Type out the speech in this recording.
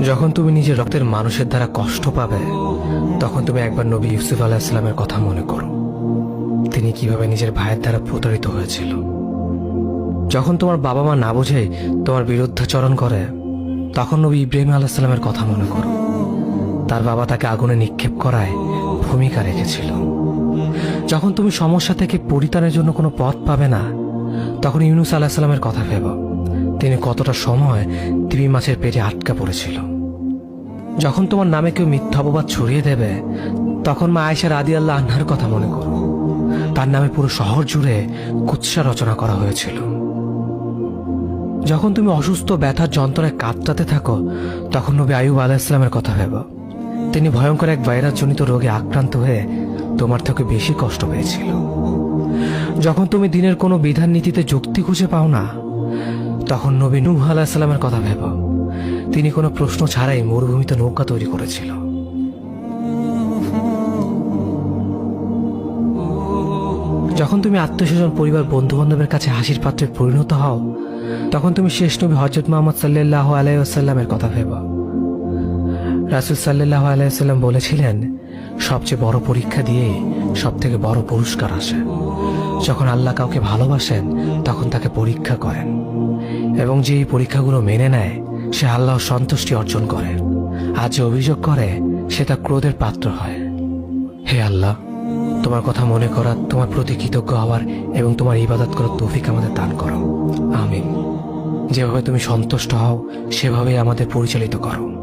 যখন তুমি নিজের রক্তের মানুষের দ্বারা কষ্ট পাবে, তখন তুমি একবার নবী ইউসুফ আলাইহিস সালামের কথা মনে করো। তিনি কিভাবে নিজের ভাইয়ের দ্বারা প্রতারিত হয়েছিল। যখন তোমার বাবা মা না বুঝে তোমার বিরুদ্ধাচরণ করে, তখন নবী ইব্রাহিম আলাইহিস সালামের কথা মনে করো। তার বাবা তাকে আগুনে নিক্ষেপ করায় ভূমিকা রেখেছিল। যখন তুমি সমস্যা থেকে পরিত্রাণের জন্য কোনো পথ পাবে না, তখন ইউনুস আলাইহিস সালামের কথা ভেবো। তিনি কতটা সময় তিমি মাছের পেটে আটকা পড়েছিল। যখন তোমার নামে কেউ মিথ্যা অপবাদ ছড়িয়ে দেবে, তখন মা আয়েশা রাদিয়াল্লাহু আনহার কথা মনে করো। তার নামে পুরো শহর জুড়ে কুৎসা রচনা করা হয়েছিল। যখন তুমি অসুস্থ ব্যথার যন্ত্রণায় কাতরাতে থাকো, তখন নবী আইয়ুব আলাইহিস সালামের কথা ভেবো। তিনি ভয়ঙ্কর এক ভাইরাসজনিত রোগে আক্রান্ত হয়ে তোমার থেকে বেশি কষ্ট পেয়েছিল। যখন তুমি দিনের কোনো বিধান নীতিতে যুক্তি খুঁজে পাও না, তখন নবী নূহ আলাইহিস সালামের কথা ভেবো। তিনি কোনো প্রশ্ন ছাড়াই মরুভূমিতে নৌকা তৈরি করেছিল। যখন তুমি আত্মীয়স্বজন, পরিবার, বন্ধু বান্ধবের কাছে হাসির পাত্রে পরিণত হও, তখন তুমি শেষ নবী হযরত মুহাম্মদ সাল্লাল্লাহু আলাইহি ওয়াসাল্লামের কথা ভেবো। রাসূল সাল্লাল্লাহু আলাইহি ওয়াসাল্লাম বলেছিলেন, সবচেয়ে বড় পরীক্ষা দিয়ে সব থেকে বড় পুরস্কার আসে। যখন আল্লাহ কাউকে ভালোবাসেন, তখন তাকে পরীক্ষা করেন, এবং যে এই পরীক্ষাগুলো মেনে নেয়, সে আল্লাহর সন্তুষ্টি অর্জন করে। আর যে অভিযোগ করে, সে তার ক্রোধের পাত্র হয়। হে আল্লাহ, তোমার কথা মনে করা, তোমার প্রতি কৃতজ্ঞ হওয়ার এবং তোমার ইবাদত করার তৌফিক আমাদের দান করো। আমিন। যেভাবে তুমি সন্তুষ্ট হও, সেভাবেই আমাদের পরিচালিত করো।